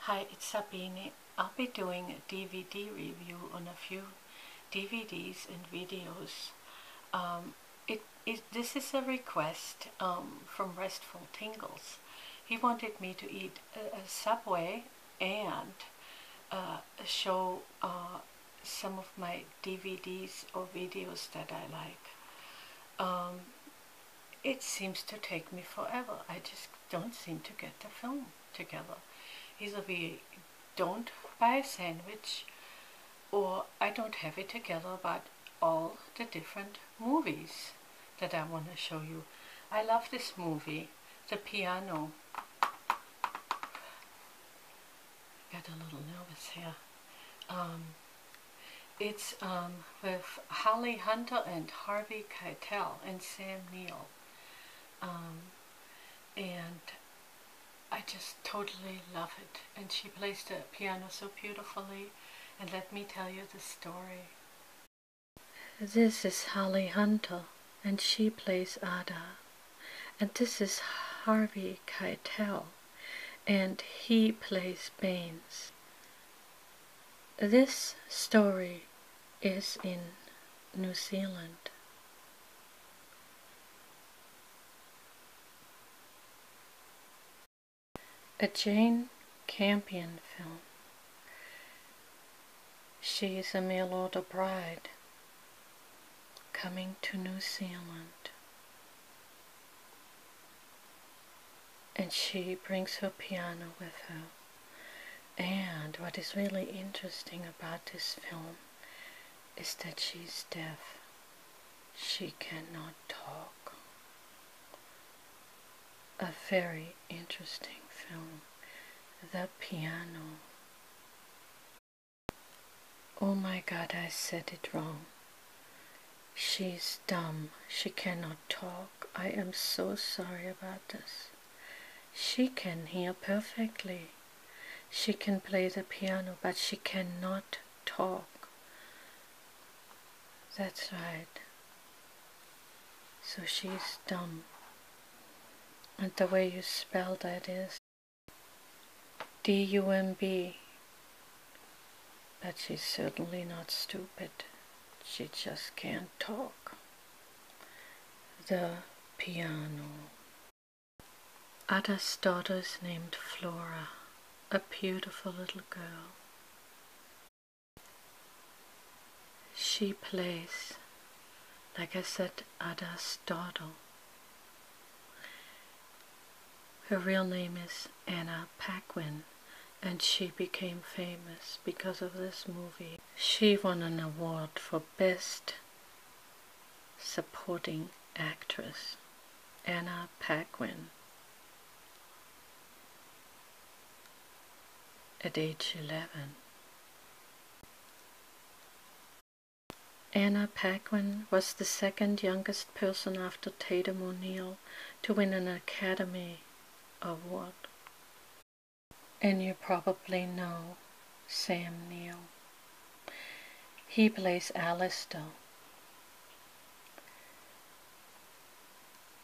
Hi, it's Sabiene. I'll be doing a DVD review on a few DVDs and videos. This is a request from Restful Tingles. He wanted me to eat a Subway and show some of my DVDs or videos that I like. It seems to take me forever. I just don't seem to get the film together. Either we don't buy a sandwich or I don't have it together about all the different movies that I want to show you. I love this movie, The Piano. Got a little nervous here. It's with Holly Hunter and Harvey Keitel and Sam Neill. And I just totally love it. And she plays the piano so beautifully. And let me tell you the story. This is Holly Hunter, and she plays Ada. And this is Harvey Keitel, and he plays Baines. This story is in New Zealand. A Jane Campion film. She is a mail-order bride coming to New Zealand, and she brings her piano with her. And what is really interesting about this film is that she's deaf. She cannot talk. A very interesting film. The Piano. Oh my God, I said it wrong. She's dumb. She cannot talk. I am so sorry about this. She can hear perfectly. She can play the piano, but she cannot talk. That's right. So she's dumb. And the way you spell that is D-U-M-B. But she's certainly not stupid. She just can't talk. The Piano. Ada's daughter is named Flora, a beautiful little girl. She plays, like I said, Ada's daughter. Her real name is Anna Paquin, and she became famous because of this movie. She won an award for Best Supporting Actress. Anna Paquin. At age 11. Anna Paquin was the second youngest person after Tatum O'Neal to win an Academy Award. And you probably know Sam Neill. He plays Alistair.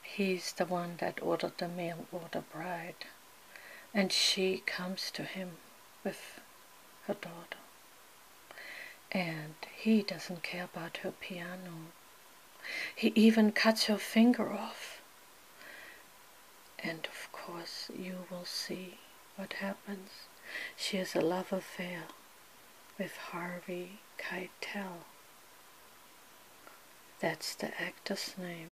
He's the one that ordered the mail-order bride, and she comes to him with her daughter. And he doesn't care about her piano. He even cuts her finger off. And of course you will see what happens. She has a love affair with Harvey Keitel. That's the actor's name.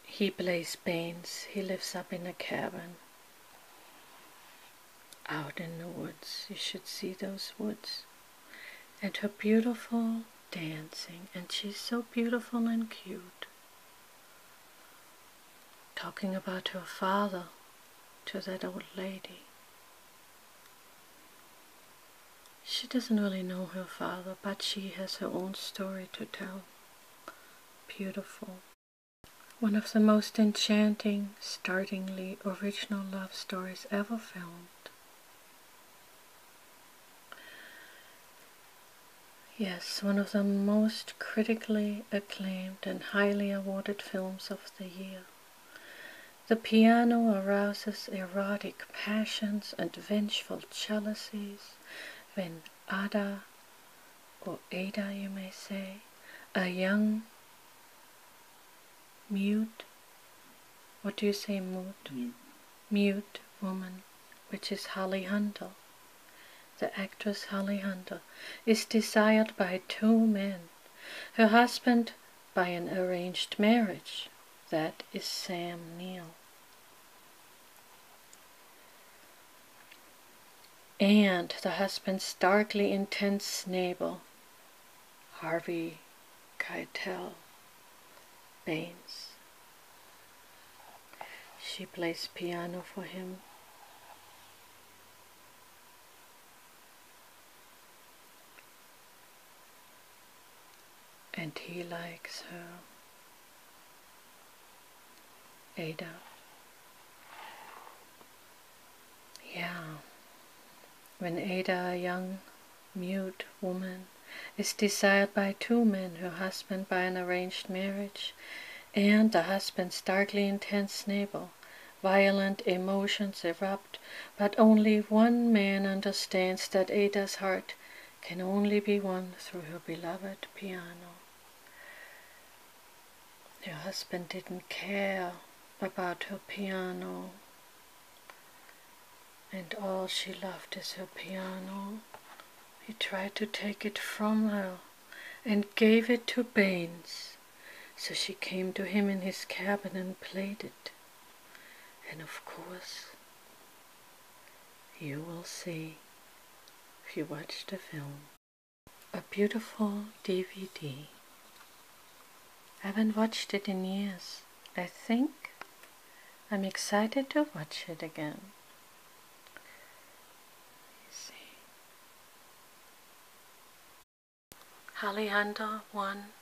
He plays Baines. He lives up in a cabin out in the woods. You should see those woods. And her beautiful dancing, and she's so beautiful and cute. Talking about her father to that old lady. She doesn't really know her father, but she has her own story to tell. Beautiful. One of the most enchanting, startlingly original love stories ever filmed. Yes, one of the most critically acclaimed and highly awarded films of the year. The piano arouses erotic passions and vengeful jealousies when Ada, or Ada you may say, a young, mute, what do you say, mute? Mute woman, which is Holly Hunter. The actress Holly Hunter is desired by two men, her husband by an arranged marriage, that is Sam Neill, and the husband's darkly intense neighbor, Harvey Keitel Baines. She plays piano for him. And he likes her. Ada. Yeah. When Ada, a young, mute woman, is desired by two men, her husband by an arranged marriage, and the husband's darkly intense neighbor, violent emotions erupt, but only one man understands that Ada's heart can only be won through her beloved piano. Her husband didn't care about her piano, and all she loved is her piano. He tried to take it from her and gave it to Baines, so she came to him in his cabin and played it. And of course, you will see if you watch the film. A beautiful DVD. I haven't watched it in years. I think I'm excited to watch it again. See. Holly Hunter won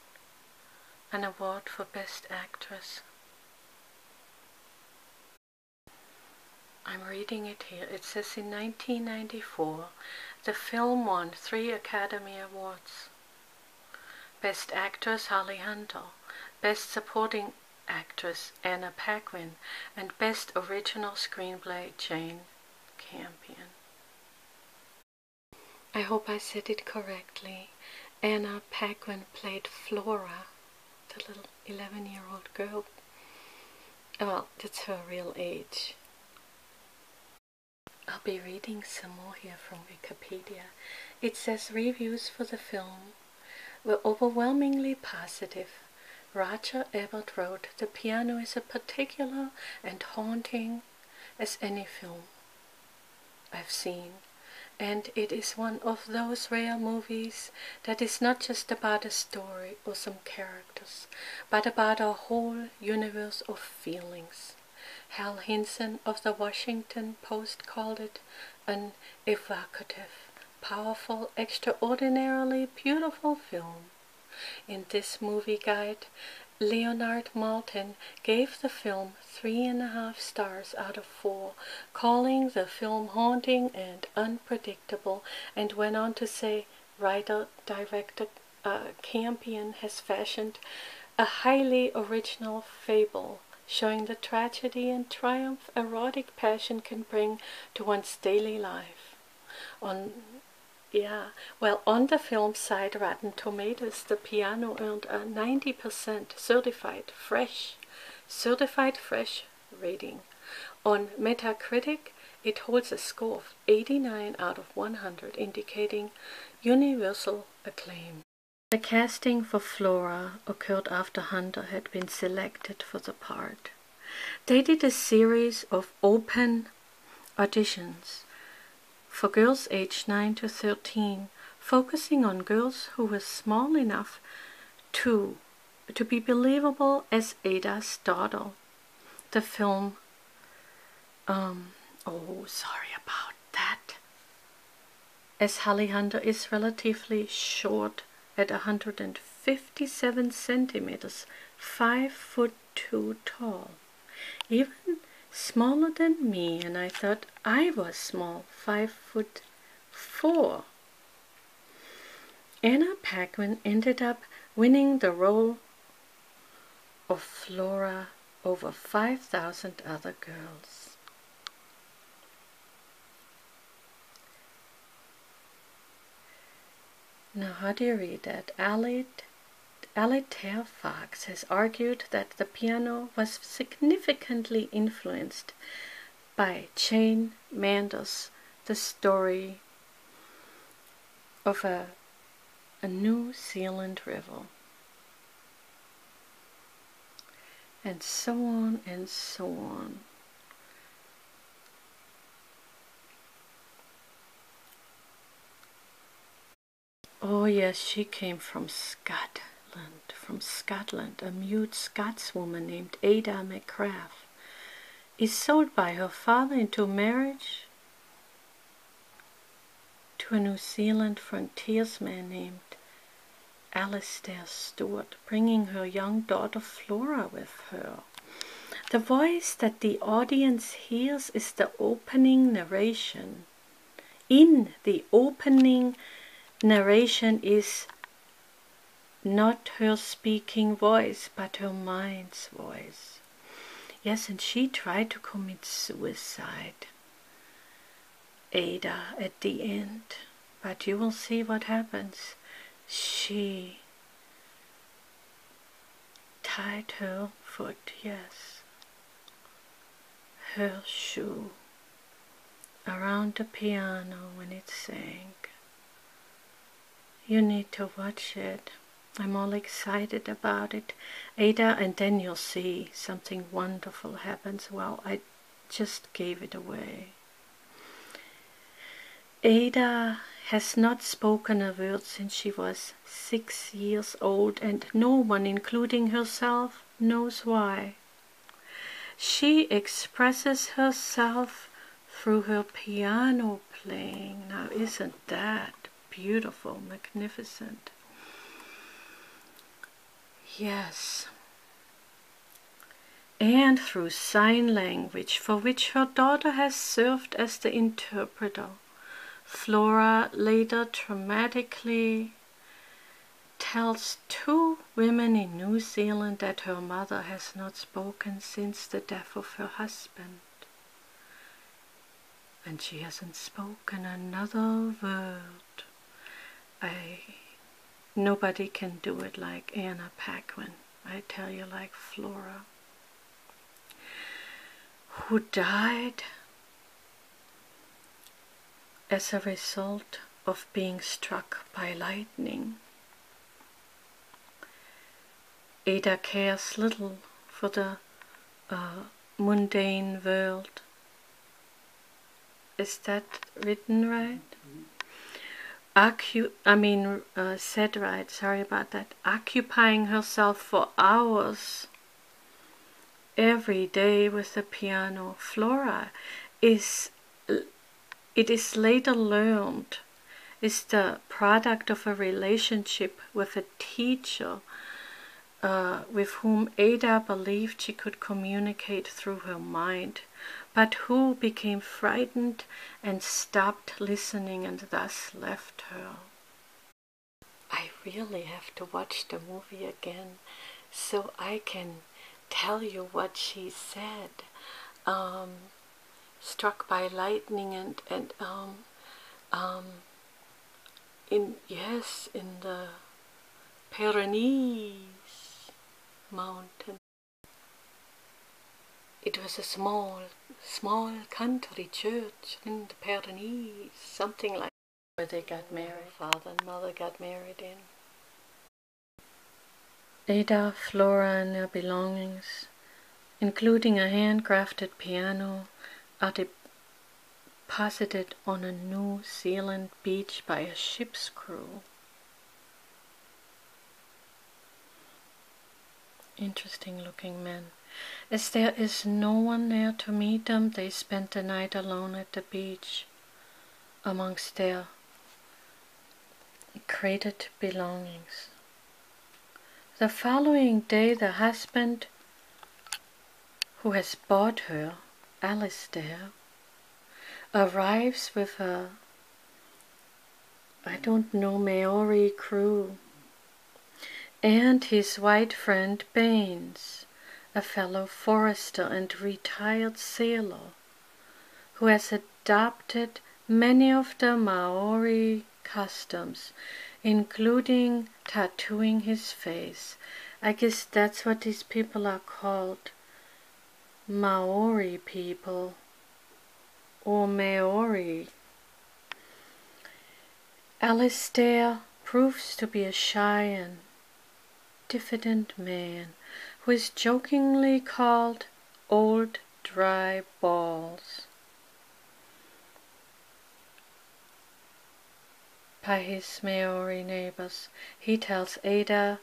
an award for Best Actress. I'm reading it here. It says in 1994, the film won 3 Academy Awards. Best Actress Holly Hunter, Best Supporting Actress Anna Paquin, and Best Original Screenplay Jane Campion. I hope I said it correctly. Anna Paquin played Flora, the little 11-year-old girl. Well, that's her real age. I'll be reading some more here from Wikipedia. It says reviews for the film were overwhelmingly positive. Roger Ebert wrote, "The piano is as particular and haunting as any film I've seen, and it is one of those rare movies that is not just about a story or some characters, but about a whole universe of feelings." Hal Hinson of the Washington Post called it an evocative, powerful, extraordinarily beautiful film. In this movie guide, Leonard Maltin gave the film 3.5 stars out of 4, calling the film haunting and unpredictable, and went on to say writer-director Campion has fashioned a highly original fable showing the tragedy and triumph erotic passion can bring to one's daily life. On the film site Rotten Tomatoes, the piano earned a 90% certified fresh rating. On Metacritic, it holds a score of 89 out of 100, indicating universal acclaim. The casting for Flora occurred after Hunter had been selected for the part. They did a series of open auditions for girls aged 9 to 13, focusing on girls who were small enough to be believable as Ada's daughter. The film, sorry about that. As Holly Hunter is relatively short at 157 centimeters, 5'2" tall, even smaller than me, and I thought I was small, 5'4". Anna Paquin ended up winning the role of Flora over 5,000 other girls. Now, how do you read that? Alastair Fox has argued that the piano was significantly influenced by Jane Manders' The Story of a New Zealand River. And so on and so on. Oh yes, she came from Scotland. A mute Scotswoman named Ada McCraff is sold by her father into marriage to a New Zealand frontiersman named Alastair Stewart, bringing her young daughter Flora with her. The voice that the audience hears is the opening narration. In the opening narration is not her speaking voice, but her mind's voice. Yes, and she tried to commit suicide, Ada, at the end. But you will see what happens. She tied her foot, yes, her shoe, around the piano when it sang. You need to watch it. I'm all excited about it, Ada, and then you'll see something wonderful happens. Well, I just gave it away. Ada has not spoken a word since she was 6 years old, and no one, including herself, knows why. She expresses herself through her piano playing. Now, isn't that beautiful, magnificent? Yes. And through sign language, for which her daughter has served as the interpreter. Flora later dramatically tells 2 women in New Zealand that her mother has not spoken since the death of her husband. And she hasn't spoken another word. Nobody can do it like Anna Paquin, I tell you, like Flora, who died as a result of being struck by lightning. Ada cares little for the mundane world. Is that written right? Said right, sorry about that. Occupying herself for hours every day with the piano. Flora it is later learned, is the product of a relationship with a teacher with whom Ada believed she could communicate through her mind, but who became frightened and stopped listening and thus left her. I really have to watch the movie again so I can tell you what she said. Struck by lightning and in the Pyrenees mountain. It was a small country church in the Pyrenees, something like where they got married. Father and mother got married in. Ada, Flora, and their belongings, including a handcrafted piano, are deposited on a New Zealand beach by a ship's crew. Interesting looking men. As there is no one there to meet them, they spent the night alone at the beach amongst their crated belongings. The following day, the husband who has bought her, Alastair, arrives with a, Maori crew, and his white friend Baines, a fellow forester and retired sailor, who has adopted many of the Maori customs, including tattooing his face. I guess that's what these people are called, Maori people, or Maori. Alistair proves to be a shy and diffident man, who is jokingly called Old Dry Balls by his Maori neighbors. He tells Ada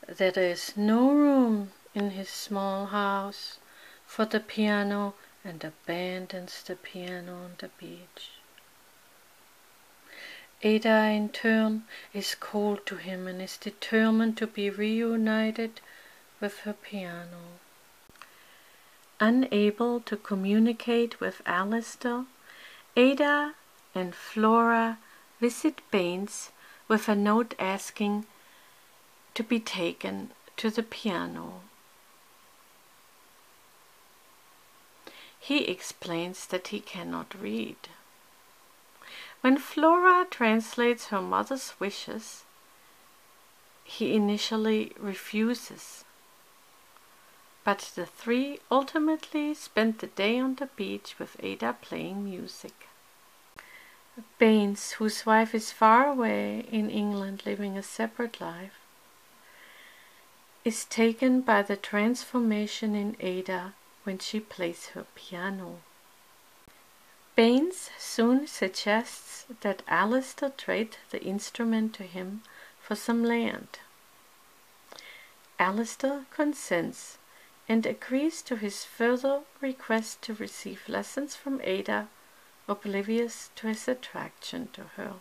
that there is no room in his small house for the piano and abandons the piano on the beach. Ada, in turn, is cold to him and is determined to be reunited with her piano. Unable to communicate with Alistair, Ada and Flora visit Baines with a note asking to be taken to the piano. He explains that he cannot read. When Flora translates her mother's wishes, he initially refuses, but the three ultimately spend the day on the beach with Ada playing music. Baines, whose wife is far away in England living a separate life, is taken by the transformation in Ada when she plays her piano. Baines soon suggests that Alistair trade the instrument to him for some land. Alistair consents and agrees to his further request to receive lessons from Ada, oblivious to his attraction to her.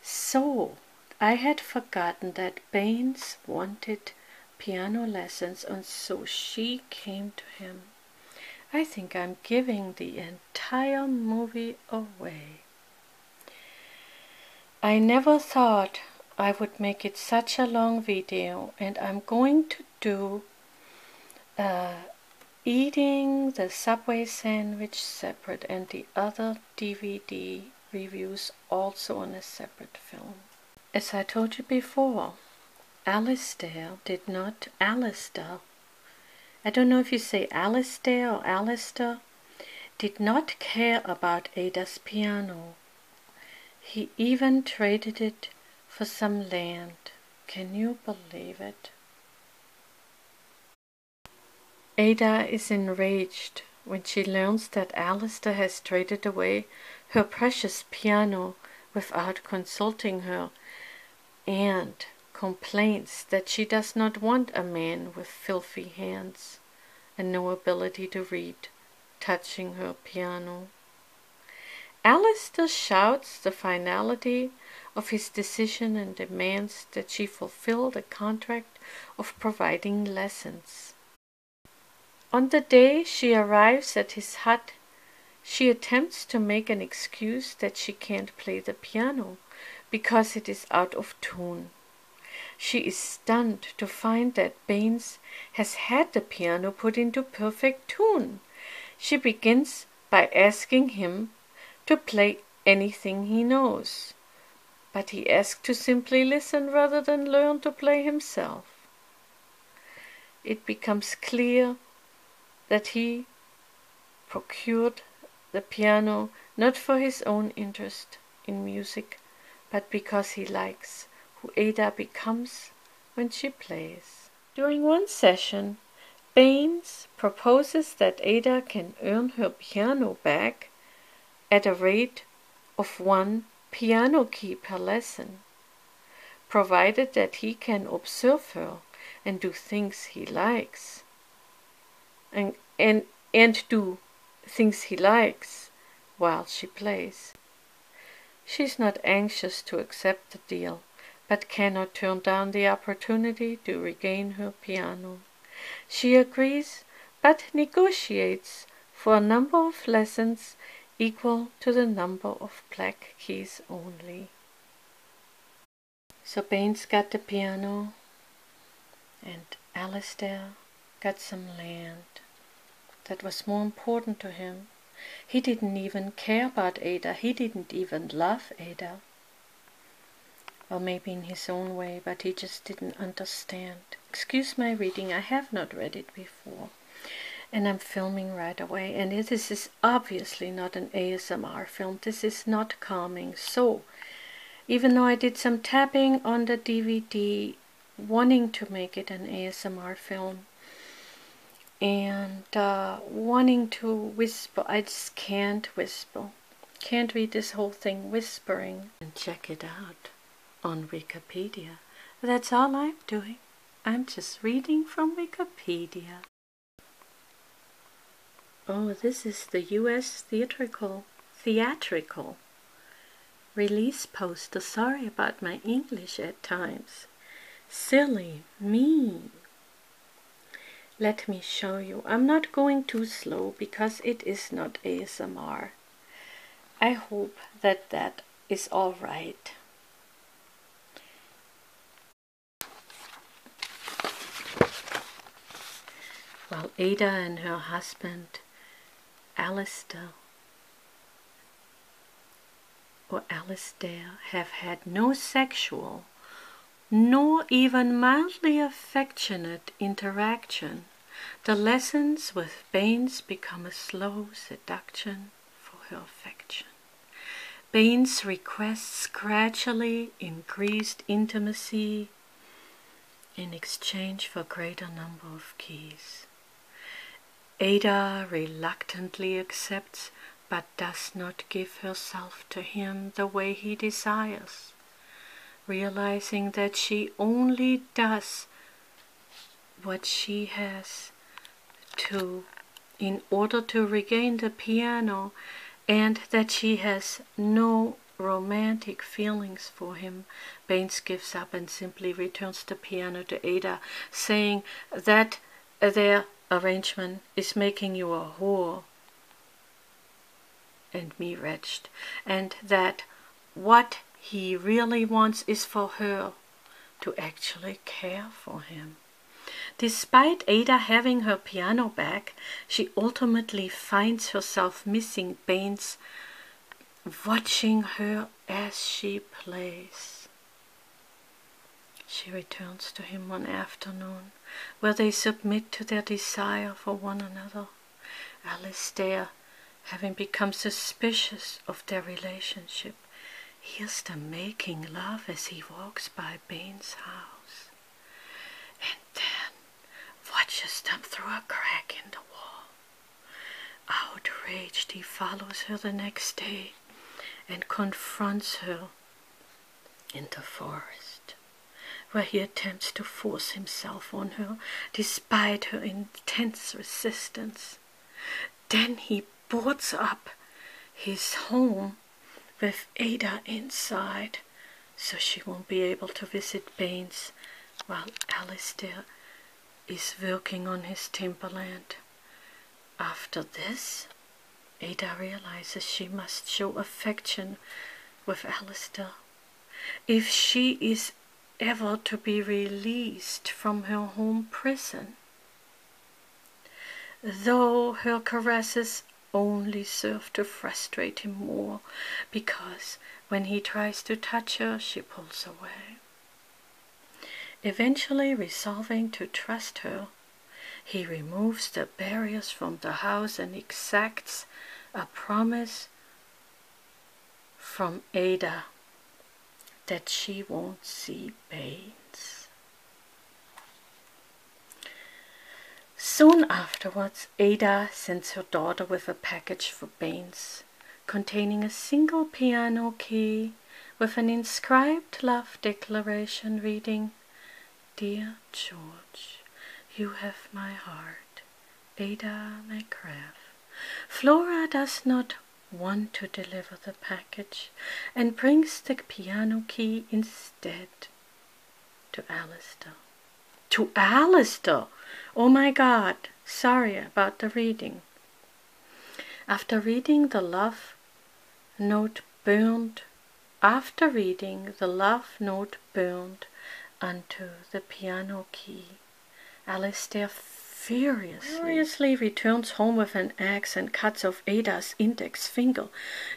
So, I had forgotten that Baines wanted piano lessons, and so she came to him. I think I'm giving the entire movie away. I never thought I would make it such a long video, and I'm going to do eating the Subway sandwich separate and the other DVD reviews also on a separate film. As I told you before, Alistair I don't know if you say Alistair or Alistair, did not care about Ada's piano. He even traded it for some land. Can you believe it? Ada is enraged when she learns that Alistair has traded away her precious piano without consulting her, and complains that she does not want a man with filthy hands and no ability to read touching her piano. Alistair shouts the finality of his decision and demands that she fulfill the contract of providing lessons. On the day she arrives at his hut, she attempts to make an excuse that she can't play the piano because it is out of tune. She is stunned to find that Baines has had the piano put into perfect tune. She begins by asking him to play anything he knows, but he asks to simply listen rather than learn to play himself. It becomes clear that he procured the piano not for his own interest in music, but because he likes who Ada becomes when she plays. During one session, Baines proposes that Ada can earn her piano back at a rate of 1 piano key per lesson, provided that he can observe her and do things he likes, and do things he likes while she plays. She's not anxious to accept the deal, but cannot turn down the opportunity to regain her piano. She agrees, but negotiates for a number of lessons equal to the number of black keys only. So Baines got the piano, and Alistair got some land that was more important to him. He didn't even care about Ada. He didn't even love Ada. Or maybe in his own way, but he just didn't understand. Excuse my reading, I have not read it before. And I'm filming right away. And this is obviously not an ASMR film. This is not calming. So, even though I did some tapping on the DVD, wanting to make it an ASMR film, and wanting to whisper, I just can't whisper. Can't read this whole thing whispering. And check it out on Wikipedia. That's all I'm doing. I'm just reading from Wikipedia. Oh, this is the US theatrical release poster. Sorry about my English at times. Silly me. Let me show you. I'm not going too slow because it is not ASMR. I hope that that is all right. Well, Ada and her husband, Alistair, have had no sexual, nor even mildly affectionate interaction. The lessons with Baines become a slow seduction for her affection. Baines requests gradually increased intimacy in exchange for greater number of keys. Ada reluctantly accepts, but does not give herself to him the way he desires, realizing that she only does what she has to in order to regain the piano, and that she has no romantic feelings for him. Baines gives up and simply returns the piano to Ada, saying that their arrangement is making you a whore and me wretched, and that what he really wants is for her to actually care for him. Despite Ada having her piano back, she ultimately finds herself missing Baines, watching her as she plays. She returns to him one afternoon, where they submit to their desire for one another. Alistair, having become suspicious of their relationship, hears them making love as he walks by Baines' house, and then watches them through a crack in the wall. Outraged, he follows her the next day and confronts her in the forest, where he attempts to force himself on her despite her intense resistance. Then he boards up his home with Ada inside, so she won't be able to visit Baines while Alistair is working on his timberland. After this, Ada realizes she must show affection with Alistair if she is ever to be released from her home prison, though her caresses only serve to frustrate him more, because when he tries to touch her, she pulls away. Eventually resolving to trust her, he removes the barriers from the house and exacts a promise from Ada that she won't see Baines. Soon afterwards, Ada sends her daughter with a package for Baines, containing a single piano key with an inscribed love declaration reading, "Dear George, you have my heart, Ada McGrath." Flora does not want to deliver the package and brings the piano key instead to Alistair. To Alistair! Oh my God, sorry about the reading. After reading the love note burned onto the piano key, Alistair furiously returns home with an axe and cuts off Ada's index finger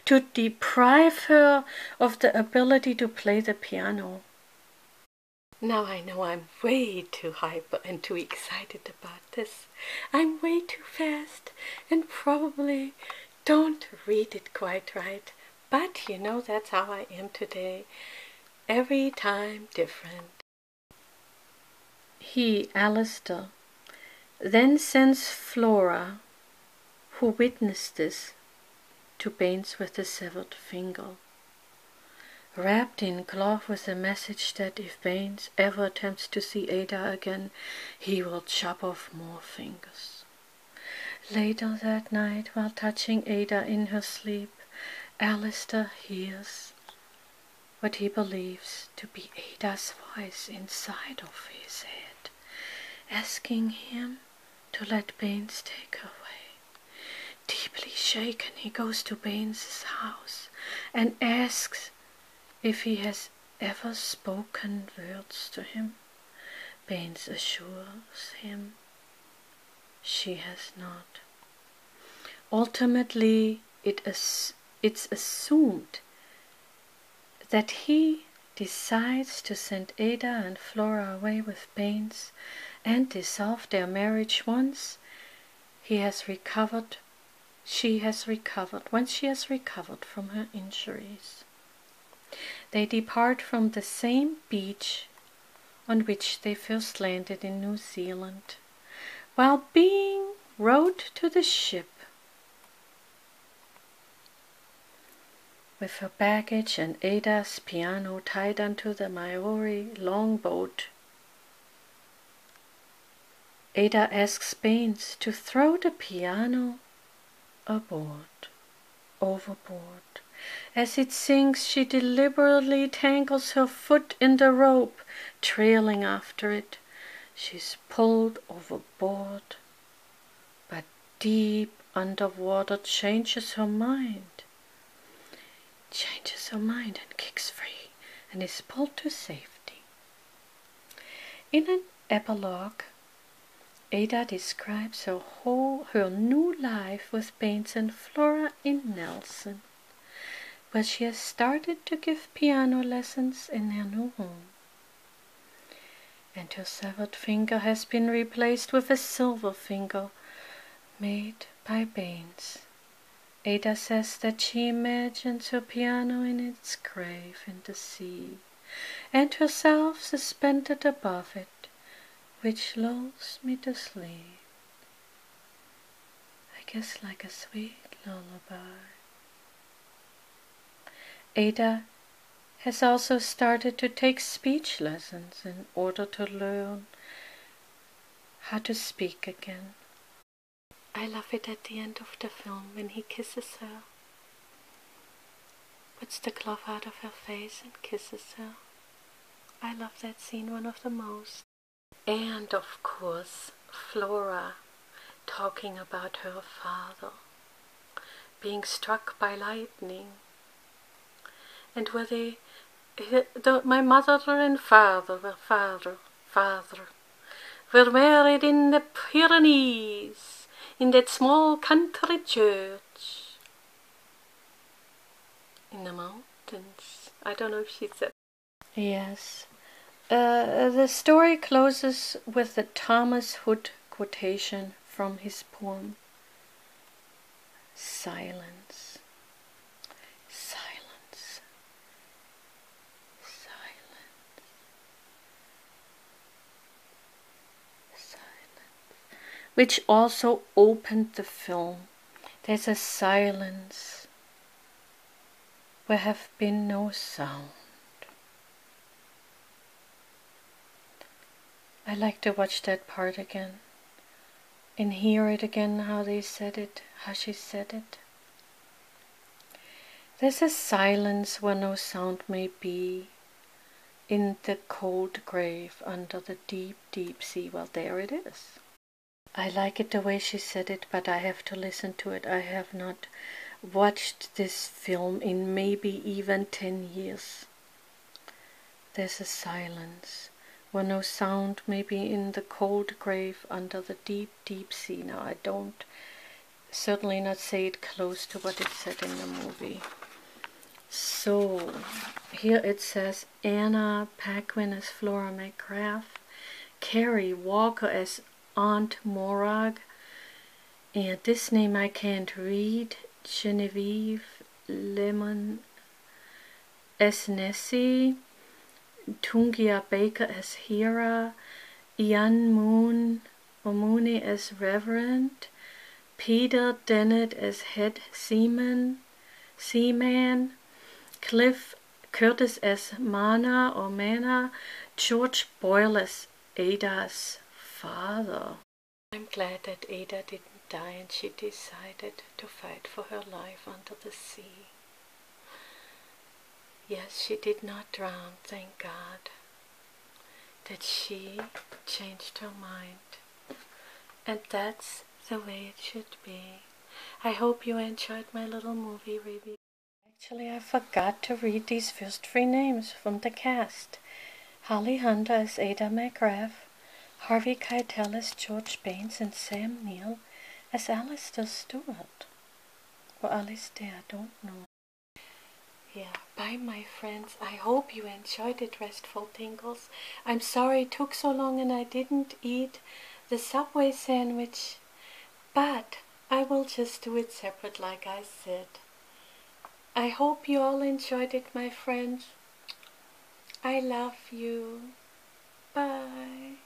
to deprive her of the ability to play the piano. Now I know I'm way too hyper and too excited about this. I'm way too fast and probably don't read it quite right. But you know, that's how I am today. Every time different. He, Alistair, then sends Flora, who witnessed this, to Baines with the severed finger, wrapped in cloth with a message that if Baines ever attempts to see Ada again, he will chop off more fingers. Later that night, while touching Ada in her sleep, Alistair hears what he believes to be Ada's voice inside of his head, asking him to let Baines take her away. Deeply shaken, he goes to Baines's house and asks if he has ever spoken words to him. Baines assures him she has not. Ultimately, it's assumed that he decides to send Ada and Flora away with Baines and dissolve their marriage once she has recovered from her injuries. They depart from the same beach on which they first landed in New Zealand. While being rowed to the ship with her baggage and Ada's piano tied onto the Maori longboat, Ada asks Baines to throw the piano overboard. As it sinks, she deliberately tangles her foot in the rope, trailing after it. She's pulled overboard, but deep underwater changes her mind and kicks free and is pulled to safety. In an epilogue, Ada describes her new life with Baines and Flora in Nelson, where she has started to give piano lessons in her new home. And her severed finger has been replaced with a silver finger made by Baines. Ada says that she imagines her piano in its grave in the sea, and herself suspended above it, which lulls me to sleep. I guess like a sweet lullaby. Ada has also started to take speech lessons in order to learn how to speak again. I love it at the end of the film when he kisses her, puts the glove out of her face and kisses her. I love that scene, one of the most. And of course, Flora talking about her father being struck by lightning, and where my mother and father were married in the Pyrenees, in that small country church in the mountains. I don't know if she said. Yes. The story closes with the Thomas Hood quotation from his poem, Silence. Silence. Silence. Silence. Which also opened the film. There's a silence where have been no sound. I like to watch that part again and hear it again, how they said it, how she said it. There's a silence where no sound may be, in the cold grave under the deep, deep sea. Well, there it is. I like it the way she said it, but I have to listen to it. I have not watched this film in maybe even 10 years. There's a silence were no sound, maybe in the cold grave under the deep, deep sea. Now I don't certainly not say it close to what it said in the movie. So here it says Anna Paquin as Flora McGrath, Carrie Walker as Aunt Morag, and this name I can't read, Genevieve Lemon as Nessie, Tungia Baker as Hera, Ian Mooney as Reverend, Peter Dennett as Head Seaman, Cliff Curtis as Mana, George Boyle as Ada's father. I'm glad that Ada didn't die and she decided to fight for her life under the sea. Yes, she did not drown, thank God. That she changed her mind. And that's the way it should be. I hope you enjoyed my little movie review. Actually, I forgot to read these first 3 names from the cast. Holly Hunter as Ada McGrath, Harvey Keitel as George Baines, and Sam Neill as Alistair Stewart. Or Alistair, I don't know. Yeah, bye my friends. I hope you enjoyed it, Restful Tingles. I'm sorry it took so long and I didn't eat the Subway sandwich, but I will just do it separate like I said. I hope you all enjoyed it, my friends. I love you. Bye.